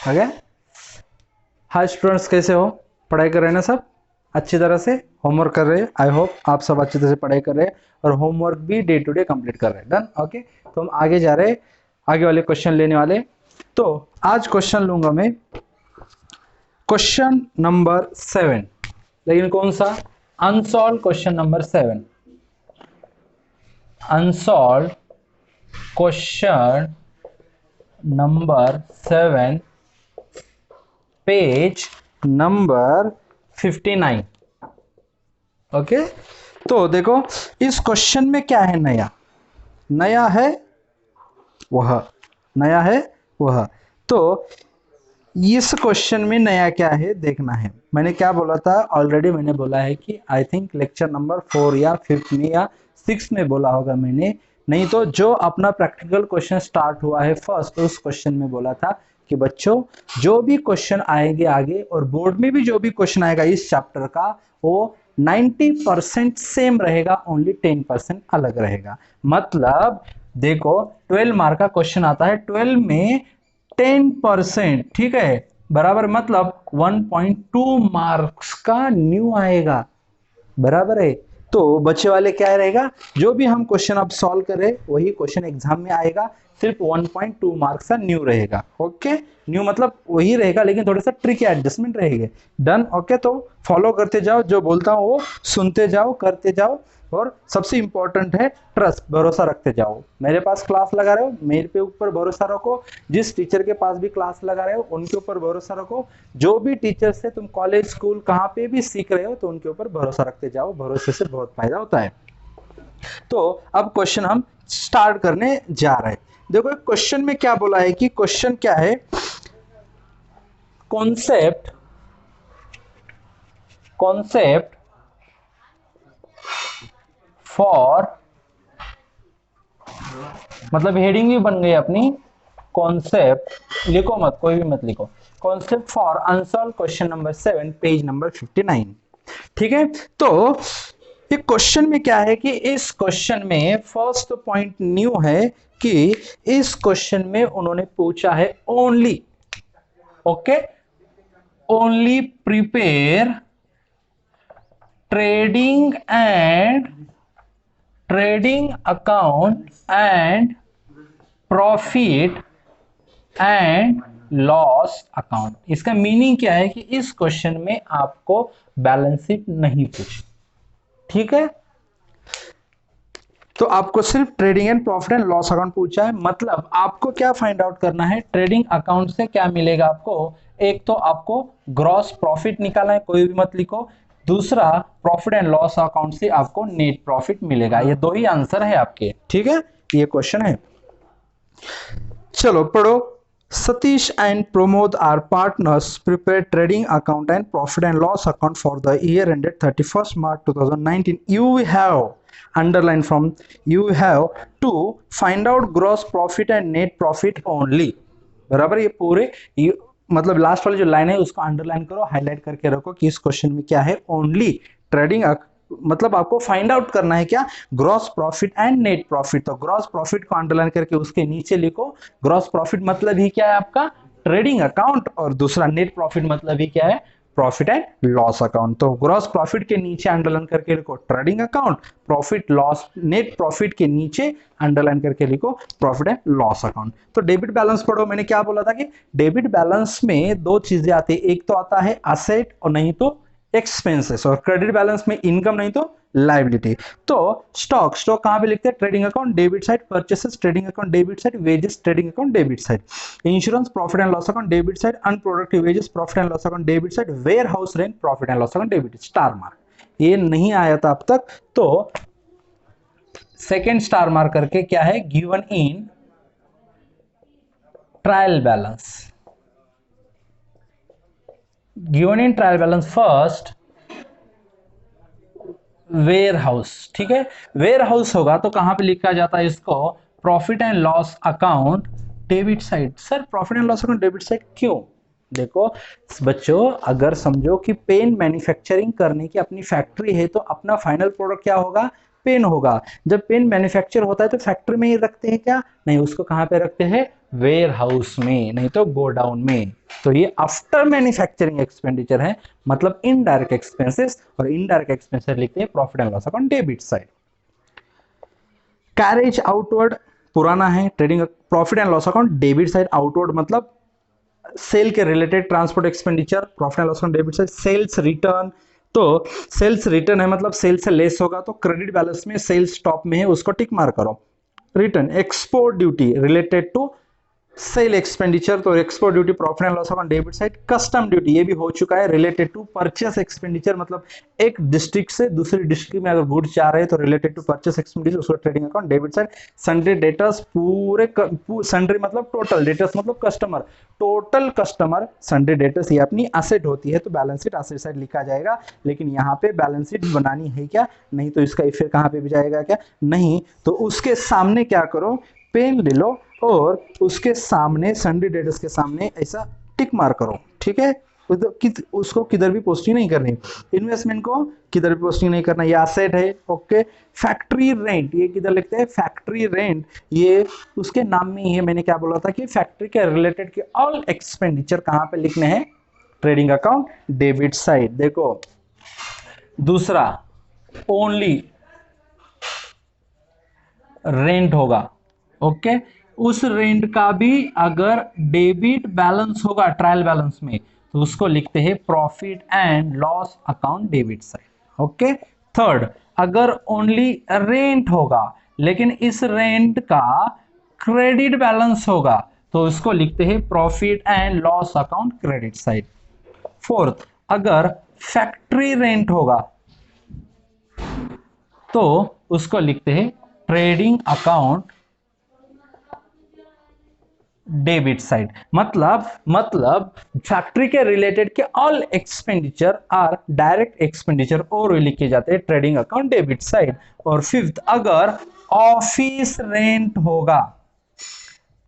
Okay. Hi students, कैसे हो? पढ़ाई कर रहे हैं ना सब अच्छी तरह से? होमवर्क कर रहे हैं? आई होप आप सब अच्छी तरह से पढ़ाई कर रहे हैं और होमवर्क भी डे टू डे कंप्लीट कर रहे हैं। डन। ओके, तो हम आगे जा रहे हैं, आगे वाले क्वेश्चन लेने वाले। तो आज क्वेश्चन लूंगा मैं, क्वेश्चन नंबर 7। लेकिन कौन सा? Unsolved question number 7। Unsolved question number 7, page number 59। Okay, तो देखो इस क्वेश्चन में क्या है नया? नया है वह, नया है वह। तो इस क्वेश्चन में नया क्या है देखना है। मैंने क्या बोला था ऑलरेडी? मैंने बोला है कि आई थिंक लेक्चर नंबर 4 या 5 में या 6 में बोला होगा मैंने, नहीं तो जो अपना प्रैक्टिकल क्वेश्चन स्टार्ट हुआ है फर्स्ट, उस क्वेश्चन में बोला था कि बच्चों जो भी क्वेश्चन आएंगे आगे और बोर्ड में भी जो भी क्वेश्चन आएगा इस चैप्टर का, वो 90% सेम रहेगा, ओनली 10% अलग रहेगा। मतलब देखो 12 मार्क का क्वेश्चन आता है, 12 में 10%, ठीक है, बराबर मतलब 1.2 मार्क्स का न्यू आएगा, बराबर है। तो बच्चे वाले क्या रहेगा, जो भी हम क्वेश्चन अब सॉल्व करें वही क्वेश्चन एग्जाम में आएगा, सिर्फ 1.2 मार्क्स का न्यू रहेगा। ओके, न्यू मतलब वही रहेगा लेकिन थोड़ा सा ट्रिकी एडजस्टमेंट रहेंगे। डन। ओके, तो फॉलो करते जाओ, जो बोलता हूँ वो सुनते जाओ, करते जाओ, और सबसे इंपॉर्टेंट है ट्रस्ट, भरोसा रखते जाओ। मेरे पास क्लास लगा रहे हो, मेरे पे ऊपर भरोसा रखो। जिस टीचर के पास भी क्लास लगा रहे हो उनके ऊपर भरोसा रखो। जो भी टीचर से तुम कॉलेज स्कूल कहाँ पे भी सीख रहे हो तो उनके ऊपर भरोसा रखते जाओ, भरोसे से बहुत फायदा होता है। तो अब क्वेश्चन हम स्टार्ट करने जा रहे हैं। देखो क्वेश्चन में क्या बोला है कि क्वेश्चन क्या है, कॉन्सेप्ट फॉर, मतलब हेडिंग भी बन गई अपनी, कॉन्सेप्ट लिखो मत, कोई भी मत लिखो, concept for unsolved question number 7, page number 59। ठीक है, तो ये क्वेश्चन में क्या है कि इस क्वेश्चन में फर्स्ट पॉइंट न्यू है कि इस क्वेश्चन में उन्होंने पूछा है only, okay, only prepare trading account and profit and loss account. इसका मीनिंग क्या है कि इस क्वेश्चन में आपको बैलेंस शीट नहीं पूछी, ठीक है, तो आपको सिर्फ trading and profit and loss account पूछा है। मतलब आपको क्या फाइंड आउट करना है, ट्रेडिंग अकाउंट से क्या मिलेगा आपको? एक तो आपको ग्रॉस प्रॉफिट निकालना है, कोई भी मत लिखो। दूसरा प्रॉफिट एंड लॉस अकाउंट से आपको नेट प्रॉफिट मिलेगा। ये दो ही आंसर है आपके, ठीक है, ये क्वेश्चन है। चलो पढ़ो। Satish and Pramod are partners, prepare trading account and profit and loss account for the year ended 31st March 2019. You have underline from, you have to find out gross profit and net profit only, बराबर। ये पूरे मतलब last वाली जो line है उसको underline करो, highlight करके रखो कि इस क्वेश्चन में क्या है, ओनली ट्रेडिंग, मतलब आपको फाइंड आउट करना है क्या, gross profit and net profit. तो ग्रॉस प्रॉफिट को अंडरलाइन करके उसके नीचे लिखो, ग्रॉस प्रॉफिट मतलब ही क्या है आपका, ट्रेडिंग अकाउंट, और दूसरा नेट प्रॉफिट मतलब ही क्या है, प्रॉफिट एंड लॉस अकाउंट। तो ग्रॉस प्रॉफिट के नीचे अंडरलाइन करके लिखो trading account, profit loss, net profit के नीचे अंडरलाइन करके लिखो प्रॉफिट एंड लॉस अकाउंट। तो डेबिट बैलेंस पढ़ो। मैंने क्या बोला था कि डेबिट बैलेंस में दो चीजें आती है, एक तो आता है असेट और नहीं तो एक्सपेंसेस, और क्रेडिट बैलेंस में इनकम नहीं तो लायबिलिटी। तो स्टॉक कहां पे लिखते हैं, trading account debit side, purchases trading account debit side, wages trading account debit side, insurance profit and loss account debit side, unproductive wages profit and loss account debit side, warehouse rent profit and loss account debit, star mark. ये नहीं आया था अब तक, तो second star mark करके क्या है, given in trial balance, given in trial balance first warehouse, ठीक है, वेयर हाउस होगा तो कहां पे लिखा जाता है इसको, profit and loss account debit side. Sir profit and loss account debit side क्यों? देखो बच्चों, अगर समझो कि पेन मैन्युफैक्चरिंग करने की अपनी फैक्ट्री है तो अपना फाइनल प्रोडक्ट क्या होगा, पेन होगा। जब पेन मैन्युफैक्चर होता है तो फैक्ट्री में ही रखते हैं क्या? नहीं, उसको कहां पे रखते हैं, वेयर हाउस में, नहीं तो गोडाउन में। तो ये आफ्टर मैन्युफैक्चरिंग एक्सपेंडिचर है, मतलब इनडायरेक्ट एक्सपेंसेस, और इनडायरेक्ट एक्सपेंसेस लिखते हैं profit and loss account debit side. Carriage outward पुराना है, trading profit and loss account debit side. Outward मतलब सेल के related transport expenditure, profit and loss account debit side. Sales return, तो sales return है मतलब sale से less होगा, तो क्रेडिट बैलेंस में सेल्स टॉप में है, उसको टिक मार करो। Return export duty related to cell expenditure, तो export duty profit and loss account debit side. Custom duty ये भी हो चुका है, रिलेटेड टू परचेस एक्सपेंडिचर, मतलब एक डिस्ट्रिक्ट से दूसरी डिस्ट्रिक्ट में अगर गुड्स जा रहे हैं तो रिलेटेड टू परचेस एक्सपेंडिचर, उसको trading account debit side. Sundry debtors, पूरे सन्ड्री मतलब टोटल, डेटर्स मतलब customer, total customer sundry debtors, ये अपनी एसेट होती है, तो बैलेंस शीट एसेट साइड लिखा जाएगा। लेकिन यहाँ पे बैलेंस शीट बनानी है क्या, नहीं तो इसका इफेक्ट कहाँ पे भी जाएगा क्या, नहीं। तो उसके सामने क्या करो, पेन ले लो और उसके सामने सन्ड्री डेटर्स के सामने ऐसा टिक मार करो, ठीक है। उसको किधर भी पोस्टिंग नहीं करनी, इन्वेस्टमेंट को किधर भी पोस्टिंग नहीं करना, ये एसेट है, ओके। फैक्ट्री रेंट, ये किधर लिखते हैं, फैक्ट्री रेंट, ये उसके नाम में ही है, मैंने क्या बोला था कि फैक्ट्री के रिलेटेड के ऑल एक्सपेंडिचर कहाँ पे लिखने हैं, ट्रेडिंग अकाउंट डेबिट साइड। देखो दूसरा ओनली रेंट होगा, ओके। उस रेंट का भी अगर डेबिट बैलेंस होगा ट्रायल बैलेंस में, तो उसको लिखते हैं profit and loss account debit side, okay. Third, अगर ओनली रेंट होगा लेकिन इस रेंट का क्रेडिट बैलेंस होगा, तो उसको लिखते हैं profit and loss account credit side. Fourth, अगर फैक्ट्री रेंट होगा तो उसको लिखते हैं ट्रेडिंग अकाउंट डेबिट साइड। मतलब फैक्ट्री के रिलेटेड के all expenditure are direct expenditure और लिखे जाते हैं ट्रेडिंग अकाउंट डेबिट साइड। और फिफ्थ, अगर ऑफिस रेंट होगा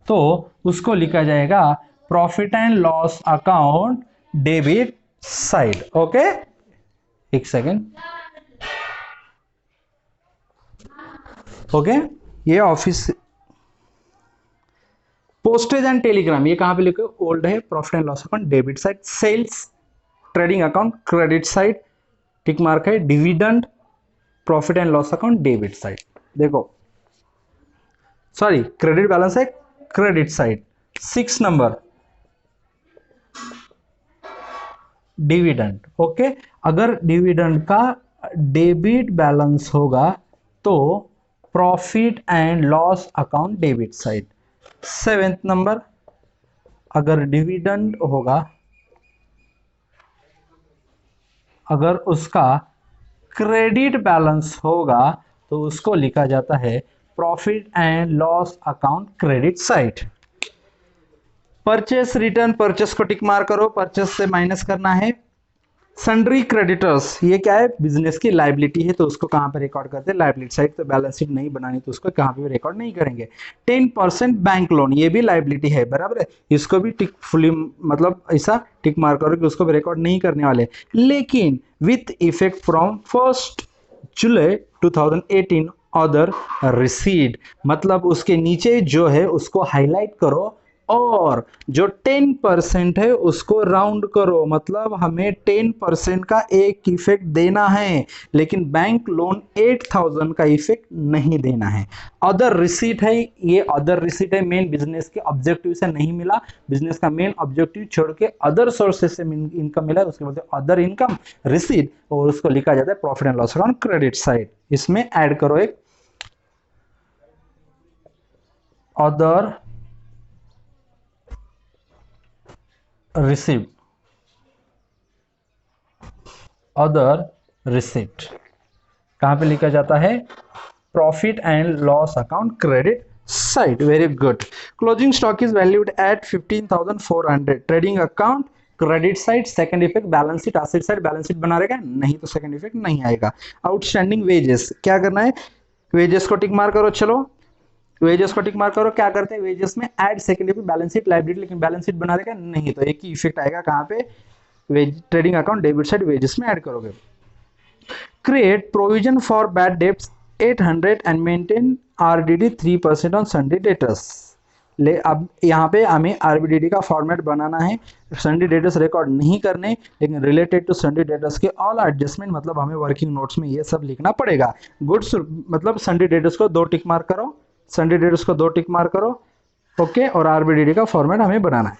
तो उसको लिखा जाएगा profit and loss account debit side, okay. एक सेकेंड, ओके। ये ऑफिस, पोस्टेज एंड टेलीग्राम, ये कहां पे लिखे, ओल्ड है, profit and loss account debit side. Sales trading account credit side, tick mark है। Dividend profit and loss account debit side. देखो sorry, credit balance है credit side. 6 number dividend, okay. अगर dividend का डेबिट बैलेंस होगा तो profit and loss account debit side. 7th number, अगर dividend होगा, अगर उसका क्रेडिट बैलेंस होगा तो उसको लिखा जाता है profit and loss account credit side. Purchase return, purchase को टिक मार करो, परचेस से माइनस करना है। सन्ड्री क्रेडिटर्स, ये क्या है, बिजनेस की लाइबिलिटी है, तो उसको कहां पर रिकॉर्ड करते हैं, लाइबिलिटी साइड। तो बैलेंस शीट नहीं बनानी तो उसको कहां पे रिकॉर्ड नहीं करेंगे। 10% बैंक लोन, ये भी लाइबिलिटी है, बराबर है, इसको भी टिक फुली मतलब ऐसा टिक मार करो कि उसको भी रिकॉर्ड नहीं करने वाले। लेकिन with effect from 1 July 2018 other recede, मतलब उसके नीचे जो है उसको हाईलाइट करो और जो 10% है उसको राउंड करो, मतलब हमें 10% का एक इफेक्ट देना है, लेकिन बैंक लोन 8000 का इफेक्ट नहीं देना है। अदर रिसीट है, ये अदर रिसीट है, मेन बिजनेस के ऑब्जेक्टिव से नहीं मिला, बिजनेस का मेन ऑब्जेक्टिव छोड़ के अदर सोर्सेस से इनकम मिला, उसके बाद अदर इनकम रिसीट, और उसको लिखा जाता है profit and loss account credit side. इसमें ऐड करो एक अदर रिसीव्ड, अदर रिसिप्ट कहां पे लिखा जाता है, profit and loss account credit side. Very good. Closing stock is valued at 15,400, trading account credit side. Second effect balance sheet asset side, balance sheet बना रहेगा, नहीं तो सेकंड इफेक्ट नहीं आएगा। आउटस्टैंडिंग वेजेस, क्या करना है, वेजेस को टिक मार करो, चलो वेजेस को टिक मार करो। क्या करते हैं, वेजेस में add second effect balance sheet liability, लेकिन बैलेंस शीट बना रहेगा, नहीं तो एक ही इफेक्ट आएगा, कहां पे, trading account debit side wages में ऐड करोगे। Create provision for bad debts 800 and maintain RDD 3% on sundry debtors. अब यहाँ पे हमें आरबीडीडी का फॉर्मेट बनाना है, सन्डे डेटर्स रिकॉर्ड नहीं करने, लेकिन रिलेटेड टू सन्डे डेटर्स के ऑल एडजस्टमेंट, मतलब हमें वर्किंग नोट्स में ये सब लिखना पड़ेगा। गुड्स मतलब सन्डे डेटर्स को 2 टिक मार्क करो, सन्डे डेटर्स को 2 टिक मार्क करो, ओके। और आरबीडीडी का फॉर्मेट हमें बनाना है।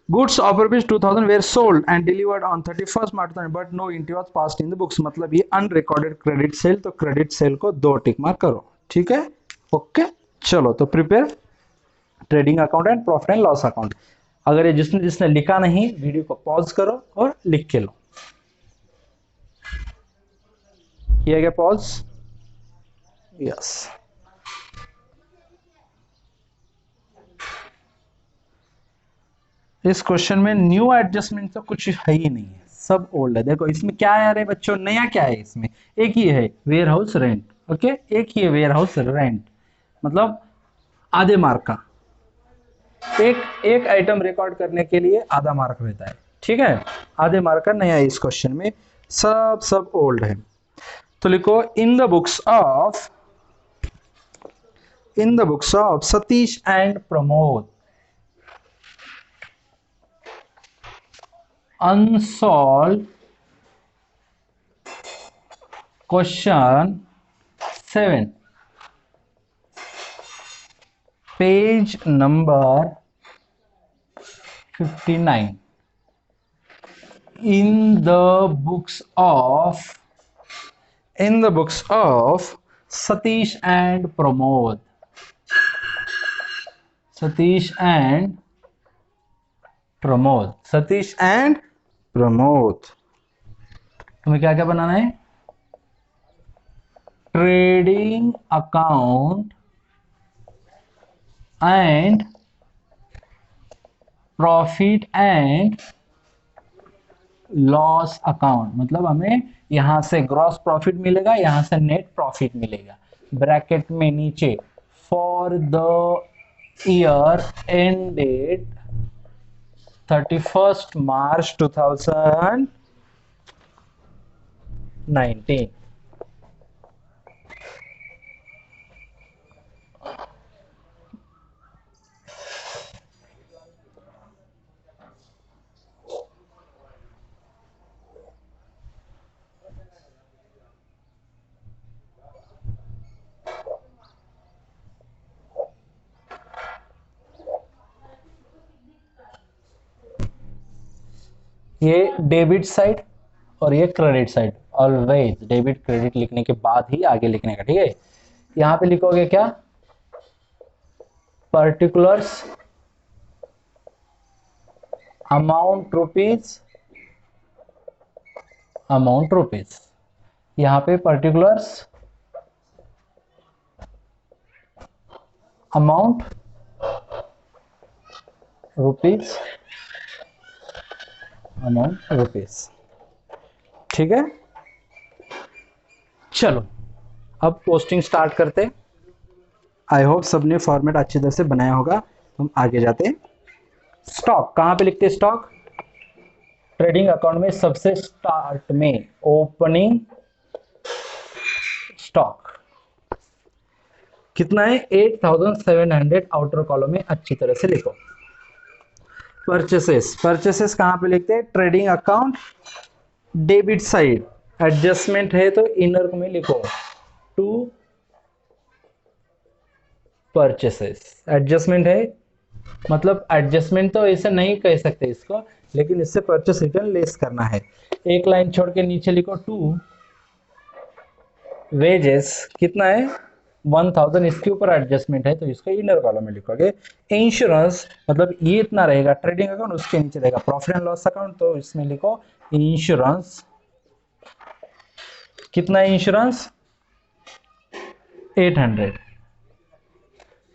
Goods of rupees 2000 were sold and delivered on 31st March, but no entry was passed in the books, मतलब ये अनरिकॉर्डेड क्रेडिट सेल, तो क्रेडिट सेल को 2 टिक मार्क करो, ठीक है, ओके। चलो तो prepare trading account and profit and loss account. अगर ये जिसने जिसने लिखा नहीं, वीडियो को पॉज करो और लिख के लो। किया गया पॉज? यस। इस क्वेश्चन में न्यू एडजस्टमेंट तो कुछ है ही नहीं है, सब ओल्ड है। देखो इसमें क्या है, अरे बच्चों नया क्या है इसमें? एक ही है वेयर हाउस रेंट, ओके, एक ही है वेयर हाउस रेंट, मतलब आधे मार्क का। एक आइटम रिकॉर्ड करने के लिए आधा मार्क रहता है, ठीक है, आधे मार्क का नया है इस क्वेश्चन में, सब ओल्ड है। तो लिखो इन the books of Satish and Pramod unsolved question 7, page number 59, in the books of Satish and Pramod, Satish and Pramod, तुम्हें क्या क्या बनाना है? Trading account and profit and loss account, मतलब हमें यहां से ग्रॉस प्रॉफिट मिलेगा, यहां से नेट प्रॉफिट मिलेगा। ब्रैकेट में नीचे for the year ended 31st March 2019। ये डेबिट साइड और ये credit side, always debit credit लिखने के बाद ही आगे लिखने का, ठीक है। यहां पे लिखोगे क्या? पर्टिकुलर्स अमाउंट रुपीज, यहां पे पर्टिकुलर्स अमाउंट रुपीज, ठीक है। चलो अब पोस्टिंग स्टार्ट करते। आई होप सबने फॉर्मेट अच्छी तरह से बनाया होगा। हम आगे जाते हैं। स्टॉक कहां पे लिखते हैं? स्टॉक ट्रेडिंग अकाउंट में सबसे स्टार्ट में ओपनिंग स्टॉक कितना है? 8700 आउटर कॉलम में अच्छी तरह से लिखो। परचेसेस कहां पे लिखते हैं? Trading account debit side, adjustment है तो इनर में लिखो टू परचेसेस। एडजस्टमेंट है मतलब एडजस्टमेंट तो ऐसे नहीं कह सकते इसको, लेकिन इससे परचेस रिटर्न लेस करना है। एक लाइन छोड़ के नीचे लिखो टू वेजेस, कितना है? 1000, इसके ऊपर एडजस्टमेंट है तो इसको इनर कॉलम में लिखोगे। इंश्योरेंस मतलब ये इतना रहेगा, ट्रेडिंग अकाउंट उसके नीचे रहेगा प्रॉफिट एंड लॉस अकाउंट, तो इसमें लिखो इंश्योरेंस। कितना है insurance? 800।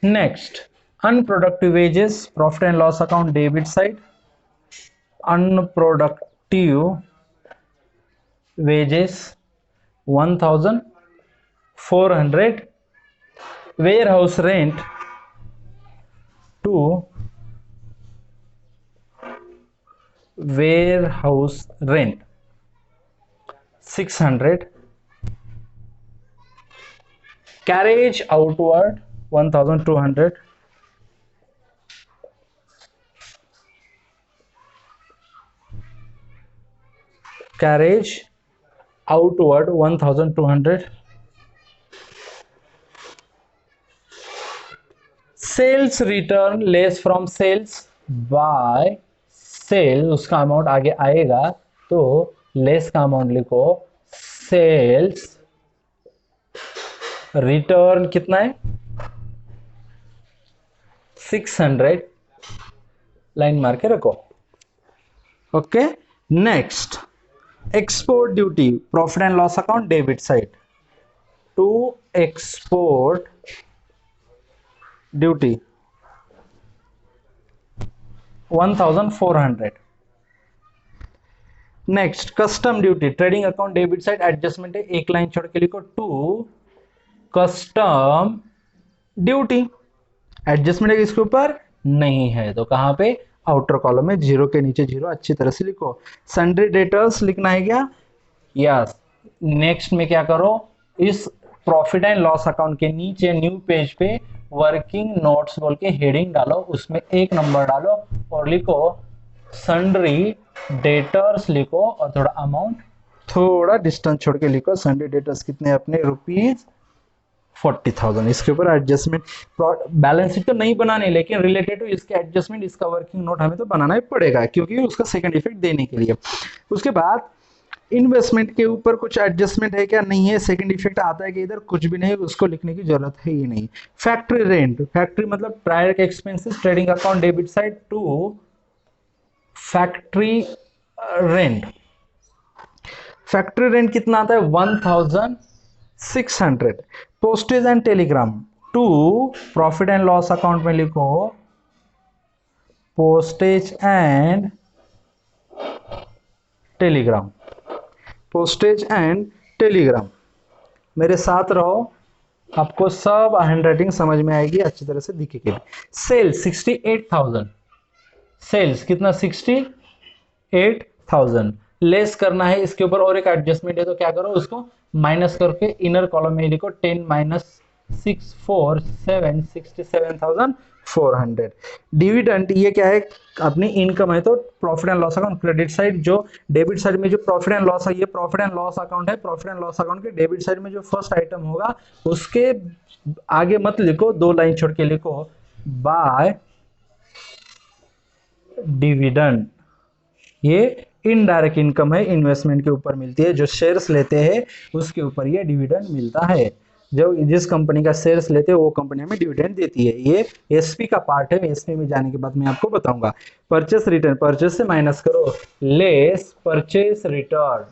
Next unproductive wages, profit and loss account debit side, unproductive wages 1400, warehouse rent to warehouse rent 600, carriage outward 1200, carriage outward 1200, sales return less from sales by sale, उसका amount आगे आएगा तो less का amount लिखो, sales return कितना है 600, line मार के रखो। Okay, next export duty, profit and loss account debit side, to export duty 1400। Next custom duty, trading account debit side adjustment है, एक लाइन छोड़ के लिखो, टू कस्टम ड्यूटी, एडजस्टमेंट है इसके ऊपर नहीं है तो कहां पे, आउटर कॉलम में, जीरो के नीचे जीरो, अच्छी तरह से लिखो। सन्ड्री डेटर्स लिखना है क्या, यस। नेक्स्ट में क्या करो, इस प्रॉफिट एंड लॉस अकाउंट के नीचे न्यू पेज पे वर्किंग नोट्स बोल के हेडिंग डालो, उसमें एक नंबर डालो और लिखो सन्ड्री डेटर्स लिखो और थोड़ा अमाउंट थोड़ा डिस्टेंस छोड़ के लिखो। सन्ड्री डेटर्स कितने अपने ₹40,000। इसके ऊपर एडजस्टमेंट, बैलेंस शीट तो नहीं बनानी लेकिन रिलेटेड टू इसके एडजस्टमेंट, इसका वर्किंग नोट हमें तो बनाना ही पड़ेगा क्योंकि उसका सेकंड इफेक्ट देने के लिए। उसके बाद इन्वेस्टमेंट के ऊपर कुछ एडजस्टमेंट है क्या, नहीं है। सेकंड इफेक्ट आता है कि इधर कुछ भी नहीं, उसको लिखने की जरूरत है ही नहीं। फैक्ट्री रेंट, फैक्ट्री मतलब प्रायर के expenses, trading account debit side to factory rent. Factory rent कितना आता है 1600। Postage and telegram, to profit and loss account में लिखो postage and telegram, postage and telegram. मेरे साथ रहो, आपको सब हैंडराइटिंग समझ में आएगी, अच्छी तरह से दिखेगी। सेल्स 68,000, सेल्स कितना 68,000 लेस करना है, इसके ऊपर और एक एडजस्टमेंट है तो क्या करो, उसको माइनस करके इनर कॉलम में लिखो 10 माइनस 647 67,400। डिविडेंड ये क्या है, अपनी इनकम है तो profit and loss account credit side, जो डेबिट साइड में जो प्रॉफिट एंड लॉस है, ये प्रॉफिट एंड लॉस अकाउंट है, प्रॉफिट एंड लॉस अकाउंट के डेबिट साइड में जो फर्स्ट आइटम होगा उसके आगे मत लिखो, दो लाइन छोड़ के लिखो बाय डिविडेंड। ये इनडायरेक्ट इनकम है, इन्वेस्टमेंट के ऊपर मिलती है, जो शेयर्स लेते हैं उसके ऊपर ये डिविडेंड मिलता है। जो जिस कंपनी का शेयर्स लेते हैं वो कंपनी हमें डिविडेंड देती है। ये एसपी का पार्ट है, एसपी में जाने के बाद मैं आपको बताऊंगा। परचेस रिटर्न, परचेस से माइनस करो, less purchase return,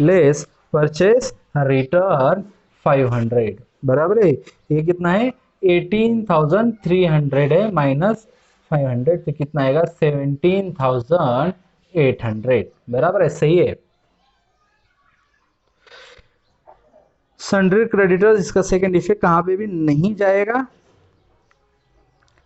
less purchase return 500 बराबर है। ये कितना है 18,300 है, माइनस 500 तो कितना आएगा 17,800 बराबर है, सही है। सन्ड्री क्रेडिटर्स, इसका सेकंड इफेक्ट कहां पे भी नहीं जाएगा।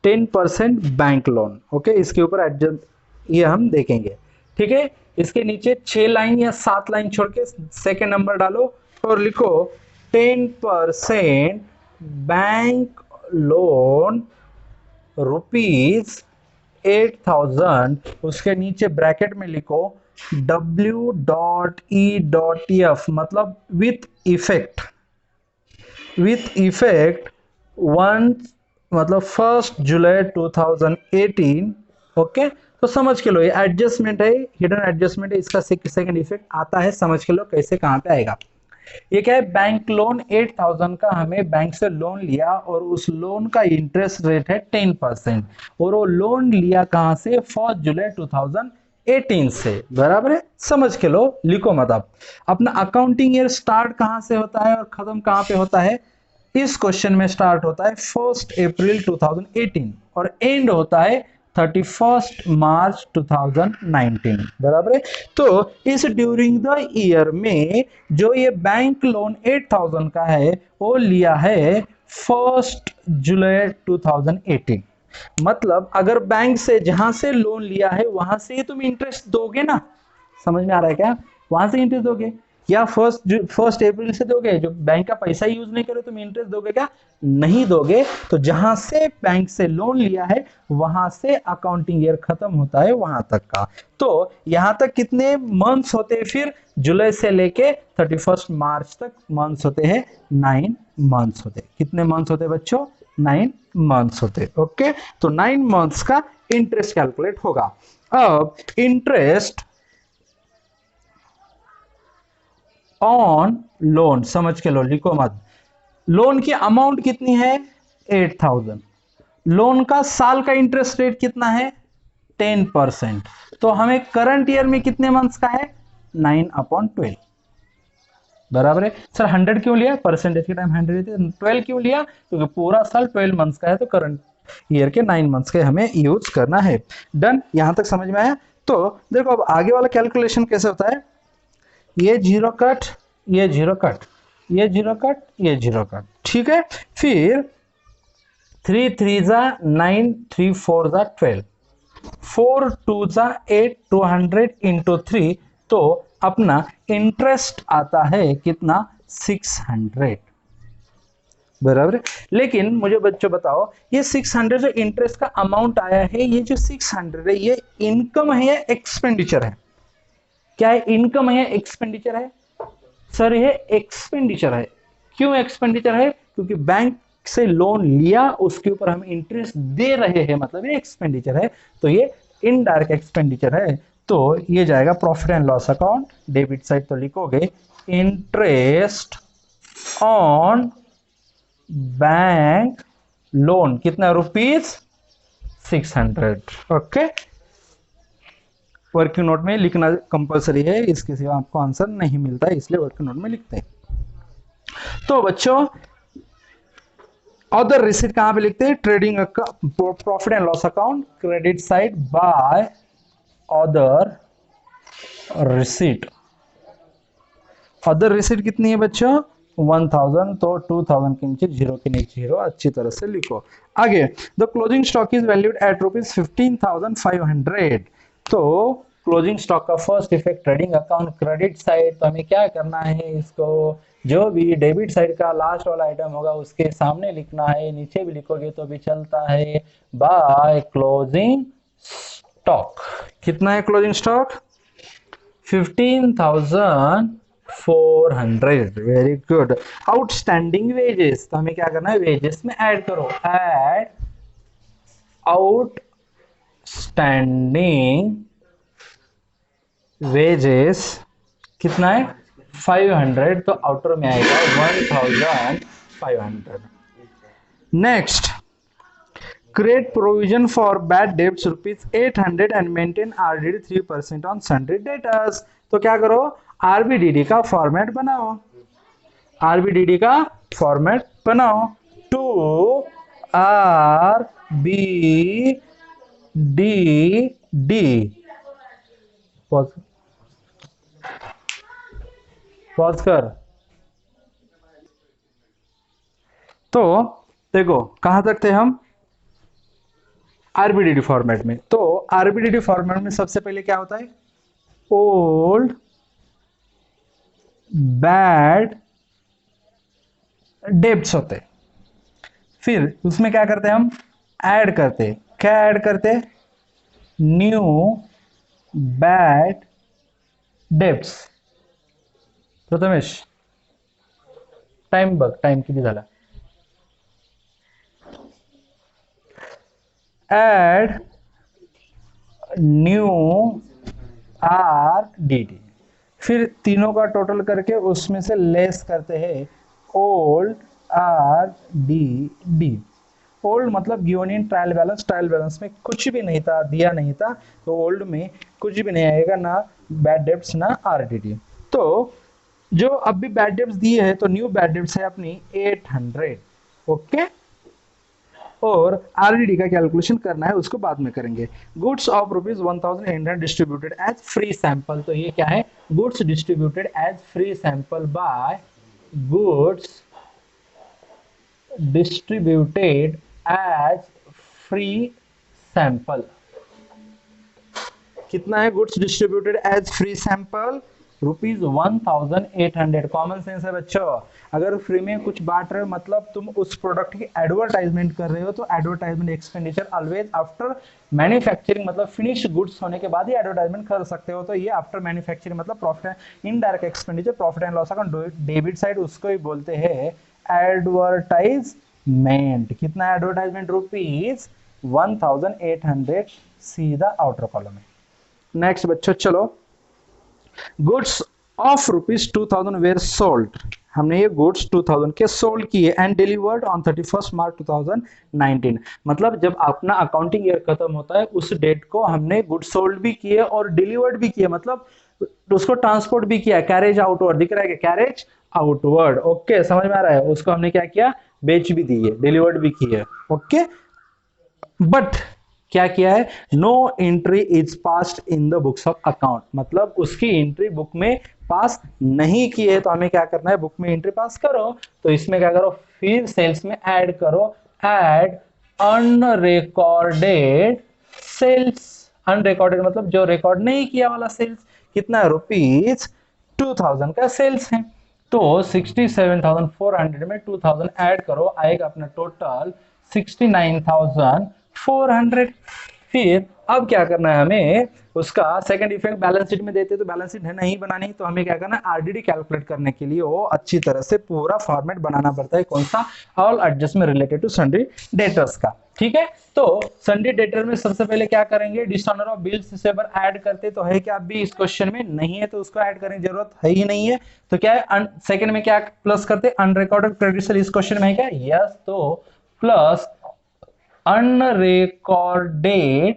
10% बैंक लोन, ओके, इसके ऊपर एडजस्ट ये हम देखेंगे, ठीक है। इसके नीचे 6 लाइन या 7 लाइन छोड़ के सेकंड नंबर डालो और लिखो 10% बैंक लोन ₹8,000, उसके नीचे ब्रैकेट में लिखो W.E.F मतलब विथ इफेक्ट, विथ इफेक्ट 1 मतलब 1 जुलाई 2018, ओके। तो समझ के लो ये एडजस्टमेंट है, हिडन एडजस्टमेंट है, इसका सेकंड इफेक्ट आता है, समझ के लो कैसे कहां पे आएगा। ये क्या है, बैंक लोन 8,000 का हमें बैंक से लोन लिया और उस लोन का इंटरेस्ट रेट है 10% और वो लोन लिया कहां से 1 जुलाई 2018 से बराबर है, समझ के लो, लिखो मत आप। अपना अकाउंटिंग ईयर स्टार्ट कहां से होता है और खत्म कहां पे होता है, इस क्वेश्चन में स्टार्ट होता है 1 अप्रैल 2018 और एंड होता है 31 मार्च 2019 बराबर है। तो इस ड्यूरिंग द ईयर में जो ये बैंक लोन 8,000 का है वो लिया है 1 जुलाई 2018, मतलब अगर बैंक से जहां से लोन लिया है वहां से तुम इंटरेस्ट दोगे ना, समझ में आ रहा है क्या, वहां से इंटरेस्ट दोगे। या फर्स्ट अप्रैल से दोगे? जो बैंक का पैसा यूज नहीं करे तुम इंटरेस्ट दोगे क्या? नहीं दोगे। तो जहां से बैंक से लोन लिया है वहां से अकाउंटिंग ईयर खत्म होता है वहां तक का। तो यहां तक कितने मंथ्स होते हैं? फिर जुलाई से लेके 31 मार्च तक मंथ्स होते हैं 9 मंथ्स होते। कितने मंथ्स होते बच्चों? 9 मंथ्स होते। ओके, तो 9 मंथ्स का इंटरेस्ट कैलकुलेट होगा। अब इंटरेस्ट ऑन लोन, समझ के लो, लिखो मत। लोन की अमाउंट कितनी है? 8000। लोन का साल का इंटरेस्ट रेट कितना है? 10%। तो हमें करंट ईयर में कितने मंथ्स का है? 9/12 बराबर है। सर 100 क्यों लिया? परसेंटेज के टाइम 100 थे। 12 क्यों लिया? क्योंकि पूरा साल 12 मंथ्स का है, तो करंट ईयर के 9 मंथ्स के हमें यूज करना है। डन, यहां तक समझ में आया? तो देखो अब आगे वाला कैलकुलेशन कैसे होता है। ये जीरो कट, ये जीरो कट, ये जीरो कट, ये जीरो कट, ठीक है। फिर 3 3 जा 9, 3 4 जा 12, 4 2 जा 8, 200 इंटू 3, तो अपना इंटरेस्ट आता है कितना? 600 बराबर है। लेकिन मुझे बच्चों बताओ, ये 600 जो इंटरेस्ट का अमाउंट आया है, ये जो 600 है, ये इनकम है या एक्सपेंडिचर है? क्या है? इनकम है या एक्सपेंडिचर है? सर ये एक्सपेंडिचर है। क्यों एक्सपेंडिचर है? क्योंकि बैंक से लोन लिया, उसके ऊपर हम इंटरेस्ट दे रहे हैं, मतलब ये एक्सपेंडिचर है। तो ये इनडायरेक्ट एक्सपेंडिचर है। तो ये जाएगा profit and loss account. Debit side तो लिखोगे इंटरेस्ट ऑन बैंक लोन, कितना? ₹600। ओके, वर्किंग नोट में लिखना कंपलसरी है, इसके सिवा आपको आंसर नहीं मिलता है, इसलिए वर्किंग नोट में लिखते हैं। तो बच्चों अदर रिसीट कहां पे लिखते हैं? Trading profit and loss account, credit side by other receipt. Other receipt कितनी है बच्चों? 1000। तो 2000 के नीचे जीरो के नीचे जीरो, अच्छी तरह से लिखो। आगे, the closing stock is valued at ₹15,500। तो क्लोजिंग स्टॉक का first effect trading account credit side, तो हमें क्या करना है? इसको जो भी डेबिट साइड का लास्ट वाला आइटम होगा उसके सामने लिखना है, नीचे भी लिखोगे तो भी चलता है। बाय क्लोजिंग स्टॉक, कितना है closing stock? 15,400। Very good. Outstanding wages, तो हमें क्या करना है? वेजेस में ऐड करो, ऐड आउटस्टैंडिंग वेजेस, कितना है? 500। तो आउटर में आएगा 1500। Next, create provision for bad debts ₹800 and maintain RDD 3% on sundry debtors। तो क्या करो? RBDD का फॉर्मेट बनाओ, RBDD का फॉर्मेट बनाओ। 2RBDD, पॉज कर। तो देखो कहां तक थे हम? आरबीडीडी फॉर्मेट में। तो आरबीडीडी फॉर्मेट में सबसे पहले क्या होता है? ओल्ड बैड डेब्ट्स होते। फिर उसमें क्या करते हैं हम? ऐड करते। क्या ऐड करते? New bad debts. Prathamesh time बघ, टाइम किती झाला? ऐड न्यू आरडीडी, फिर तीनों का टोटल करके उसमें से लेस करते हैं ओल्ड आरडीडी। ओल्ड मतलब given in trial balance, trial balance में कुछ भी नहीं था, दिया नहीं था, तो ओल्ड में कुछ भी नहीं आएगा, ना बैड डेब्ट्स ना आरडीडी। तो जो अब भी बैड डेब्ट्स दिए है, तो न्यू बैड डेब्ट्स है अपनी 800। ओके, और आरडीडी का कैलकुलेशन करना है, उसको बाद में करेंगे। Goods of ₹1800 distributed as free sample, तो ये क्या है? Goods distributed as free sample by goods distributed as free sample. कितना है goods distributed as free sample? ₹1800। Common sense है बच्चों, अगर फ्री में कुछ बांट रहे हो मतलब तुम उस प्रोडक्ट की एडवर्टाइजमेंट कर रहे हो, तो advertisement expenditure always after manufacturing, मतलब फिनिश गुड्स होने के बाद ही एडवर्टाइजमेंट कर सकते हो। तो ये आफ्टर मैन्युफैक्चरिंग मतलब profit indirect expenditure, profit and loss account debit side, उसको ही बोलते हैं एडवर्टाइजमेंट। कितना एडवर्टाइजमेंट? ₹1800, सीधा आउटर कॉलम में। नेक्स्ट बच्चों चलो, गुड्स ऑफ ₹2000 वेर सोल्ड, हमने ये गुड्स 2000 के सोल्ड किए एंड डिलीवर्ड ऑन 31 मार्च 2019। मतलब जब अपना अकाउंटिंग ईयर खत्म होता है उस डेट को हमने गुड्स सोल्ड भी किए और डिलीवर्ड भी किए, मतलब उसको ट्रांसपोर्ट भी किया, कैरेज आउटवर्ड दिख रहा है, कैरेज आउटवर्ड। ओके, समझ में आ रहा है? उसको हमने क्या किया? बेच भी दिए, डिलीवर्ड भी किए। ओके, बट क्या किया है? No entry is passed in the books of account, मतलब उसकी एंट्री बुक में पास नहीं की है। तो हमें क्या करना है? बुक में एंट्री पास करो। तो इसमें क्या करो? फिर सेल्स में ऐड करो, ऐड अनरिकॉर्डेड सेल्स। अनरिकॉर्डेड मतलब जो रिकॉर्ड नहीं किया वाला सेल्स। कितना? ₹2000 का सेल्स है। तो 67,400 में 2000 ऐड करो, आएगा अपना टोटल 69,400। फिर अब क्या करना है हमें? उसका सेकंड इफेक्ट बैलेंस शीट में देते, तो बैलेंस शीट है नहीं बनानी, तो हमें क्या करना है? आरडीडी कैलकुलेट करने के लिए वो अच्छी तरह से पूरा फॉर्मेट बनाना पड़ता है। कौन सा? All adjustment related to sundry debtors का। ठीक है, तो सन्ड्री डेटर में सबसे पहले क्या करेंगे? डिसऑनर ऑफ बिल्स सेवर ऐड करते, तो है क्या अभी इस क्वेश्चन में? नहीं है, तो उसको ऐड करने की जरूरत है ही नहीं है। तो क्या है? सेकंड में क्या प्लस करते? अनरिकॉर्डेड क्रेडिट सेल इस क्वेश्चन में है क्या? यस, तो प्लस अनरिकॉर्डेड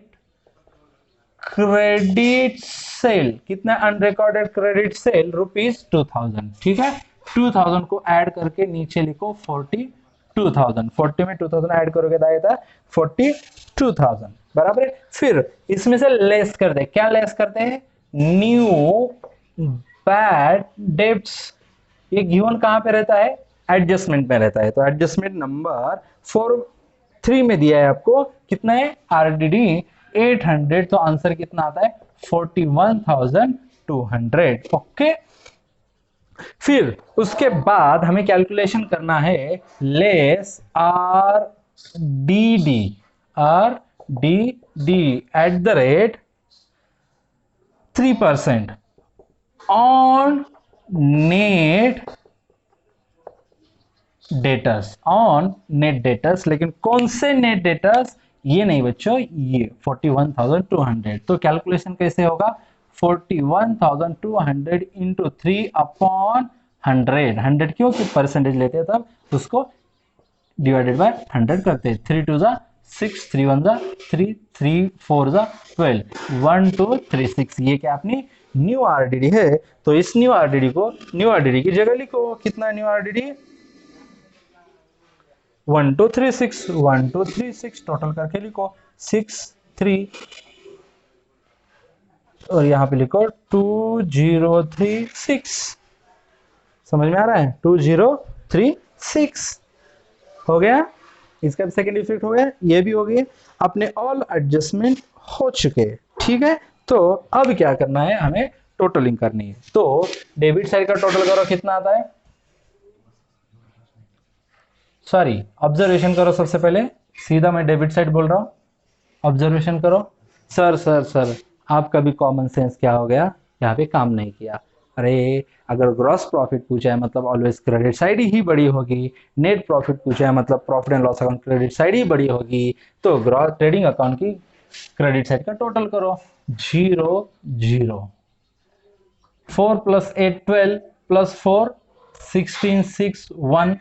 क्रेडिट सेल। कितना अनरिकॉर्डेड क्रेडिट सेल? ₹2000। ठीक है, 2000 को ऐड करके नीचे लिखो 42,000। 40 में 2000 ऐड करोगे तो आएगा 42,000 बराबर है। फिर इसमें से लेस कर दे, क्या लेस करते हैं? New bad debts. ये गिवन कहां पे रहता है? एडजस्टमेंट में रहता है। तो एडजस्टमेंट नंबर 3 में दिया है आपको, कितना है? आरडीडी 800। तो आंसर कितना आता है? 41,200। ओके, फिर उसके बाद हमें कैलकुलेशन करना है less R D D at the rate 3% on net debtors, on net debtors. लेकिन कौन से नेट डेटर्स? ये नहीं बच्चों, ये 41,200। तो कैलकुलेशन कैसे होगा? 41,200 इंटू 3/100। 100 क्यों? कि परसेंटेज लेते हैं तब उसको डिवाइडेड बाय 100 करते हैं। 3 2 जा 6, 3 1 जा 3, 3 4 जा 12, 1 2 3 6। ये क्या अपनी न्यू आरडीडी है। तो इस न्यू आरडीडी को न्यू आरडीडी की जगह लिखो। कितना न्यू आरडीडी? 1236, 1236 टोटल करके लिखो 6 3 और यहां पे लिखो 2036। समझ में आ रहा है? 2036 हो गया। इसका भी सेकंड इफेक्ट हो गया, ये भी हो गया। अपने ऑल एडजस्टमेंट हो चुके। ठीक है, तो अब क्या करना है? हमें टोटलिंग करनी है। तो डेबिट साइड का टोटल करो, कितना आता है? सॉरी, ऑब्जर्वेशन करो सबसे पहले। सीधा मैं डेबिट साइड बोल रहा हूं, ऑब्जर्वेशन करो। सर आपका भी कॉमन सेंस क्या हो गया? यहाँ पे काम नहीं किया। अरे, अगर ग्रॉस प्रॉफिट पूछा है मतलब ऑलवेज क्रेडिट साइड ही बड़ी होगी। नेट प्रॉफिट पूछा है मतलब profit and loss account credit side ही बड़ी होगी। तो ग्रॉस ट्रेडिंग अकाउंट की क्रेडिट साइड का टोटल करो। 0 0, 4 + 8 12 + 4 16 6 1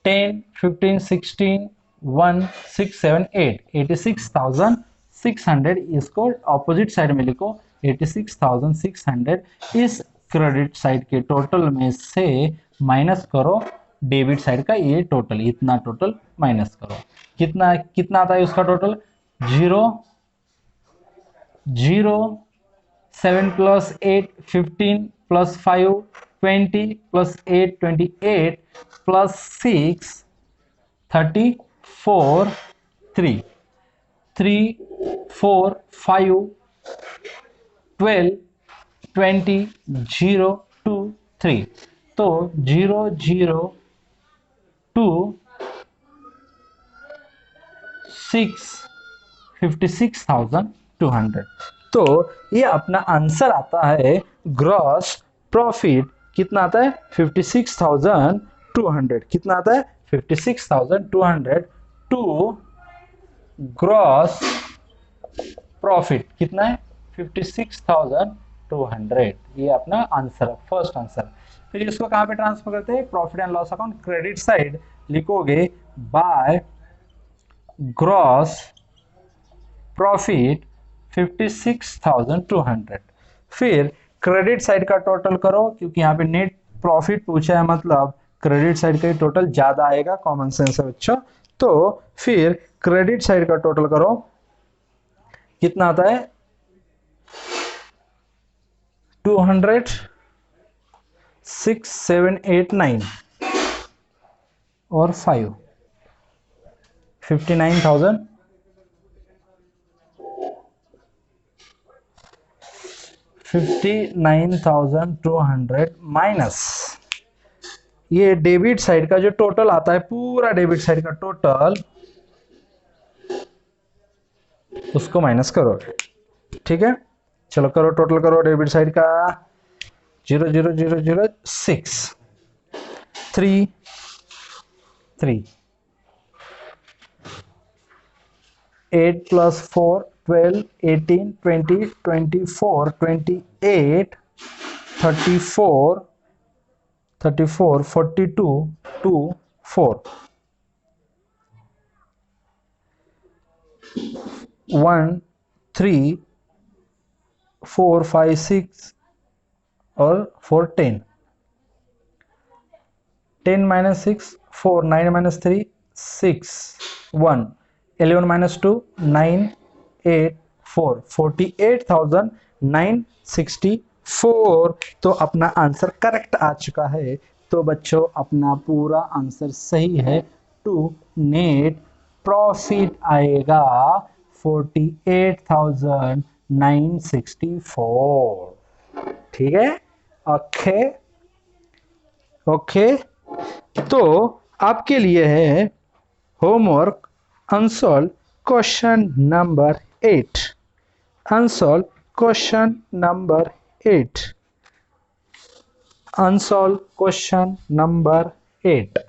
10 15 16 1 6 7 8 86,600। इसको ऑपोजिट साइड में लिखो 86,600। इस क्रेडिट साइड के टोटल में से माइनस करो डेबिट साइड का ये टोटल, इतना टोटल माइनस करो। कितना कितना आता है उसका टोटल? 0 0 7 + 8 15 + 5 20 + 8 28 + 6 34 3 3 4 5 12 20 0 2 3, तो 0 0 2 6 56,200। तो ये अपना आंसर आता है ग्रॉस प्रॉफिट कितना आता है 56,200। कितना आता है 56,200 टू ग्रॉस प्रॉफिट कितना है 56,200। ये अपना आंसर फर्स्ट आंसर। फिर इसको कहां पे ट्रांसफर करते हैं profit and loss account credit side लिखोगे बाय ग्रॉस प्रॉफिट 56,200। फिर क्रेडिट साइड का टोटल करो क्योंकि यहाँ पे नेट प्रॉफिट पूछा है मतलब क्रेडिट साइड का टोटल ज्यादा आएगा, कॉमन सेंस है बच्चों। तो फिर क्रेडिट साइड का टोटल करो कितना आता है 200 6 7 8 9 और 5 59,000 59,200 माइनस ये डेबिट साइड का जो टोटल आता है पूरा डेबिट साइड का टोटल उसको माइनस करोगे। ठीक है चलो करो टोटल करो डेबिट साइड का 0 0 0 0 6 3 3 8 plus 4 12 18 20 24 28 34 34 42 2 4 1 3 4 5 6 और 4 10 10 minus 6 4 9 minus 3 6 1 11 minus 2 9 8 4 48,964। तो अपना आंसर करेक्ट आ चुका है। तो बच्चों अपना पूरा आंसर सही है। टू नेट प्रॉफिट आएगा 48,964। ठीक है ओके ओके। तो आपके लिए है homework unsolved question number 8। Unsolved question number 8। Unsolved question number 8।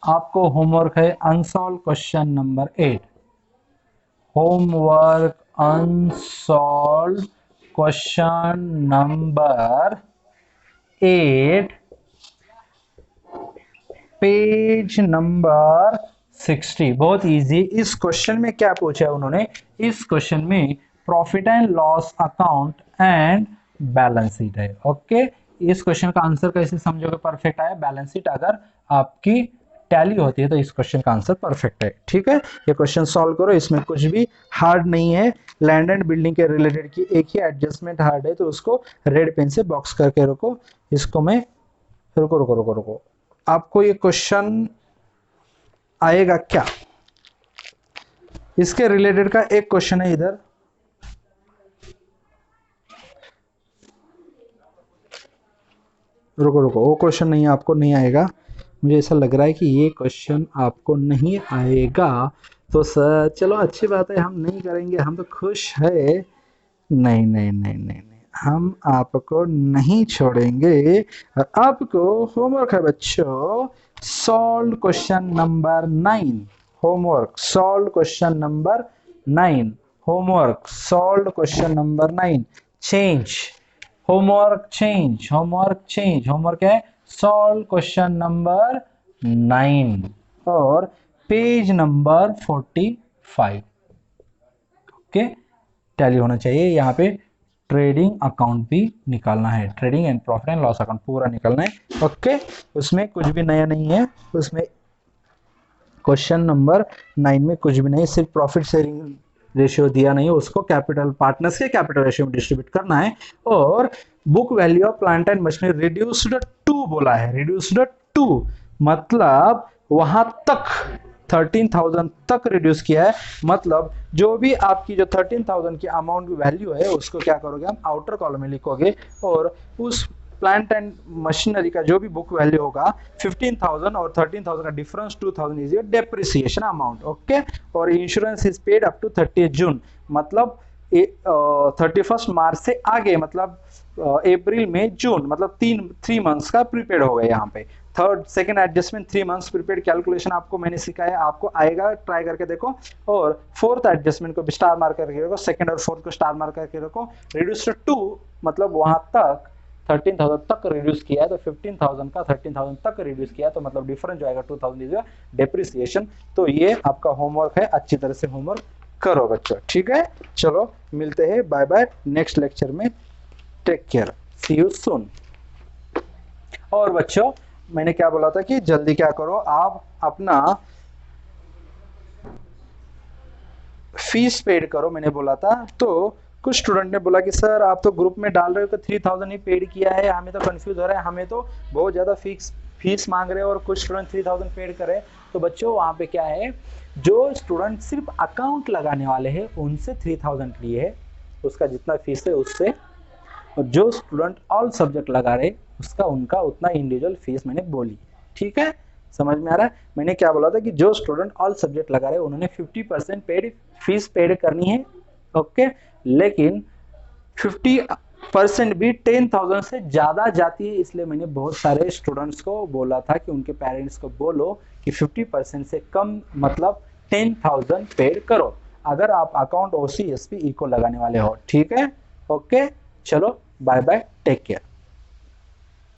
आपको होमवर्क है unsolved question number 8। Homework unsolved question number 8 page number 60। बहुत इजी। इस क्वेश्चन में क्या पूछा है उन्होंने, इस क्वेश्चन में profit and loss account and balance sheet है। ओके इस क्वेश्चन का आंसर कैसे समझोगे परफेक्ट आया। बैलेंस शीट अगर आपकी टैली होती है तो इस क्वेश्चन का आंसर परफेक्ट है। ठीक है ये क्वेश्चन सॉल्व करो, इसमें कुछ भी हार्ड नहीं है। लैंड एंड बिल्डिंग के रिलेटेड की एक ही एडजस्टमेंट हार्ड है तो उसको रेड पेन से बॉक्स करके रखो। इसको मैं रुको रुको रुको रुको आपको ये क्वेश्चन आएगा क्या, इसके रिलेटेड का एक क्वेश्चन है इधर। रुको रुको वो क्वेश्चन नहीं आपको नहीं आएगा। मुझे ऐसा लग रहा है कि ये क्वेश्चन आपको नहीं आएगा। तो सर चलो अच्छी बात है हम नहीं करेंगे, हम तो खुश है। नहीं नहीं नहीं नहीं नहीं हम आपको नहीं छोड़ेंगे। और आपको होमवर्क है बच्चों solve question number 9। Homework solve question number 9। Homework solve question number 9। Change homework change homework change homework है सॉल्व क्वेश्चन नंबर 9 और पेज नंबर 45। ओके टैली होना चाहिए। यहाँ पे ट्रेडिंग अकाउंट भी निकालना है, trading and profit and loss account पूरा निकालना है। ओके उसमें कुछ भी नया नहीं है। उसमें क्वेश्चन नंबर 9 में कुछ भी नहीं, सिर्फ प्रॉफिट शेयरिंग रेशियो दिया नहीं, उसको कैपिटल पार्टनर्स के कैपिटल रेशियो में डिस्ट्रीब्यूट करना है। और book value of plant and machinery reduced to बोला है, रिड्यूस्ड टू मतलब वहां तक 13,000 तक रिड्यूस किया है। मतलब जो भी आपकी जो 13,000 की अमाउंट की वैल्यू है उसको क्या करोगे हम आउटर कॉलम में लिखोगे, और उस प्लांट एंड मशीनरी का जो भी बुक वैल्यू होगा 15,000 और 13,000 का difference 2,000 is your depreciation amount. Okay, और insurance is paid up to 30 June, मतलब 31 मार्च से आगे, मतलब अप्रैल मई जून, मतलब 3 मंथ्स का प्रीपेड हो गया यहाँ पे। Third second adjustment 3 months prepaid calculation आपको मैंने सिखाया, आपको आएगा, ट्राई करके देखो। और फोर्थ एडजस्टमेंट को भी स्टार मार्क करके रखो, सेकंड और फोर्थ को स्टार मार्क करके रखो। रिड्यूस टू 2 मतलब वहां तक 13,000 तक रिड्यूस किया है, तो 15,000 का 13,000 तक रिड्यूस किया है, तो मतलब डिफरेंस जो आएगा 2,000 इज डेप्रिसिएशन। तो ये आपका होमवर्क है, अच्छी तरह से होमवर्क करो बच्चों, ठीक है। चलो मिलते हैं, बाय बाय नेक्स्ट लेक्चर में, take care, see you soon. और बच्चों मैंने क्या बोला था कि जल्दी क्या करो, आप अपना फीस पेड करो, मैंने बोला था। तो कुछ स्टूडेंट ने बोला कि सर आप तो ग्रुप में डाल रहे हो कि 3,000 ही पेड किया है, हमें तो कंफ्यूज हो रहा है, हमें तो बहुत ज्यादा फीस मांग रहे हैं और कुछ स्टूडेंट 3,000 पेड कर रहे हैं। तो बच्चों वहां पे क्या है, जो स्टूडेंट सिर्फ अकाउंट लगाने वाले हैं उनसे 3,000 लिए है, उसका जितना फीस है उससे, और जो स्टूडेंट ऑल सब्जेक्ट लगा रहे उसका उनका उतना इंडिविजुअल फीस मैंने बोली, ठीक है। समझ में आ रहा है, मैंने क्या बोला था कि जो स्टूडेंट ऑल सब्जेक्ट लगा रहे उन्होंने 50% पेड फीस पेड करनी है, ओके। लेकिन 50% भी 10,000 से ज्यादा जाती है, इसलिए मैंने बहुत सारे स्टूडेंट्स को बोला था कि उनके पेरेंट्स को बोलो कि 50% से कम मतलब 10,000 पेड करो, अगर आप अकाउंट OC SP इको लगाने वाले हो, ठीक है। ओके चलो बाय बाय, टेक केयर।